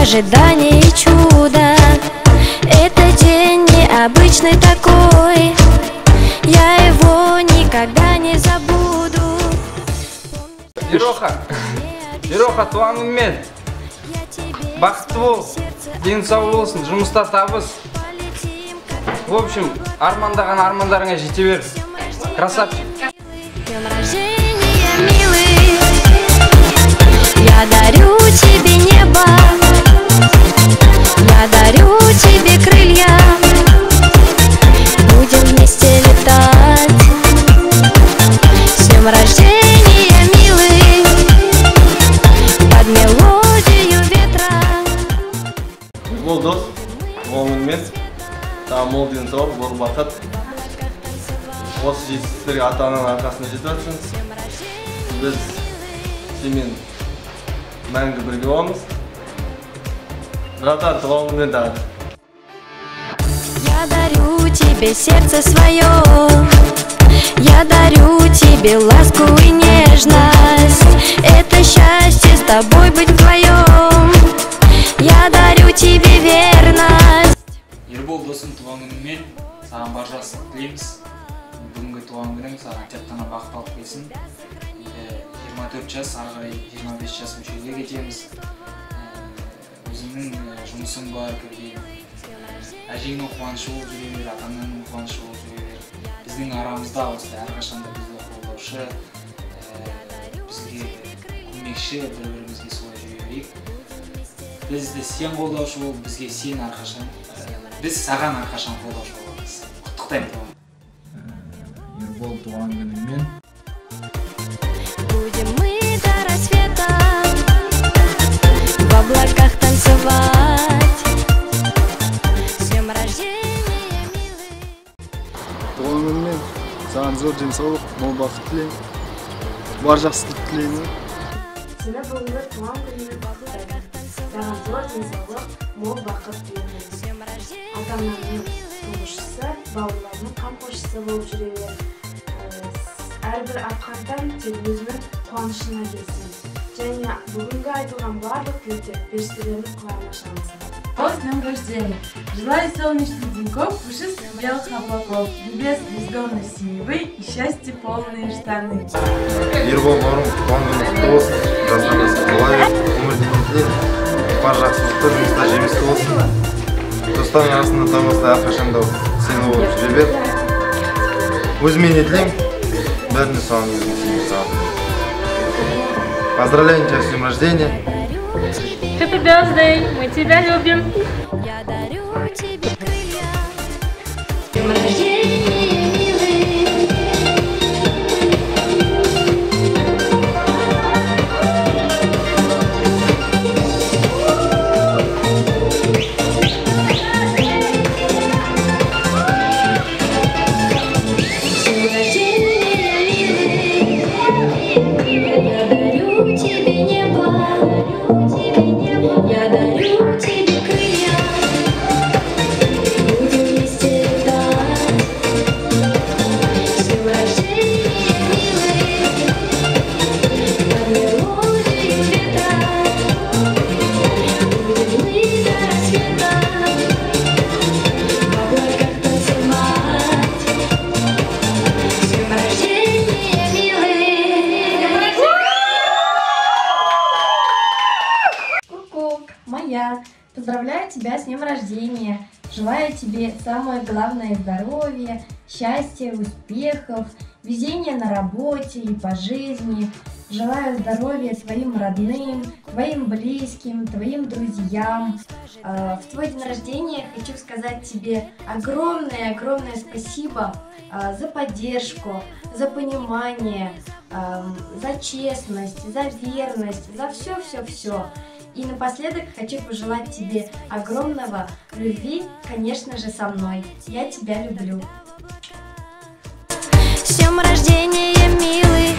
ожидание и чудо. Это день необычный такой, я его никогда не забуду. Ероха, туғаныңмен бақытты бол, денсаулық болсын, жұмыста табыс. В общем, армандаған армандарыңа жете бер. Красавчик. Днем рождения, милый, я дарю тебе небо, я дарю тебе крылья, будем вместе летать. С днем рождения, милый, под мелодию ветра. Бол дос, туғаныңмен мол денсаулық, зор бақыт. Осы жетістіктерге ата-ананың арқасында жетіп жатсың. Біз сенімен мәңгі бірге боламыз. Братан, туғаныңмен дағы. Я дарю тебе сердце свое, я дарю тебе ласку и нежность. Это счастье с тобой быть вдвоем, я дарю тебе верность. Ербол досым, туған күніңмен саған бар жақсылық тілейміз. Бүгінгі туған күнің саған тек қана бақыт алып келсін. 24 жас, ары қарай 25 жас мүшеге кетеміз. Өзіңнің жұмысың бар, кірген. Әжеңнің қуанышы болып жүре бер, ата-ананың қуанышы болып жүре бер. Біздің арамызда осылай әрқашанда бізді қолдаушы, бізге көмекші, бір-бірімізге солай жүре берейік. Бізді сен қолдаушы бол, бізге сен әрқашан. Біз саған әрқашан қолдаушы боламыз. Құттықтаймын. Ербол, туған күніңмен. Будем мы до рассвета в облаках танцевать. С днем рождения, милый. Туған күніңмен саған зор денсаулық, мол бақыт тілеймін. Бар жақсылық тілеймін. Сені бүгінгі туған күніңмен құттықтаймын. Саған зор денсаулық, мол бақыт тілеймін. Ата-ананың тұңғышысы, бауырларының қамқоршысы болып жүре бер. Әрбір атқардан тек өзінің қуанышына келсін. Және бүгінгі айтылған барлық тілектер періштелердің құлағына шалынсын. С днем рождения! Желаю солнечных деньков, пушистых белых облаков, небес бездонной синевы и счастья полные штаны. Ербол бауырым, туған күнің құтты болсын. Жазған асыл бола бер, өмірден тілеймін. Бар жақсылықты жұмыста жемісті болсын. Достардың арасында табысты әрқашанда сені болып жүре бер. Өзіме не тілеймін? Бәріне саған өзің сеніп саған. Поздравляем тебя с днем рождения. Happy birthday, мы тебя любим. Я дарю тебе крылья. С днем рождения, милый. Моя, поздравляю тебя с днем рождения. Желаю тебе самое главное здоровья, счастья, успехов, везения на работе и по жизни. Желаю здоровья твоим родным, твоим близким, твоим друзьям. В твой день рождения хочу сказать тебе огромное спасибо за поддержку, за понимание, за честность, за верность, за все. И напоследок хочу пожелать тебе огромного любви, конечно же, со мной. Я тебя люблю. С днем рождения, милый.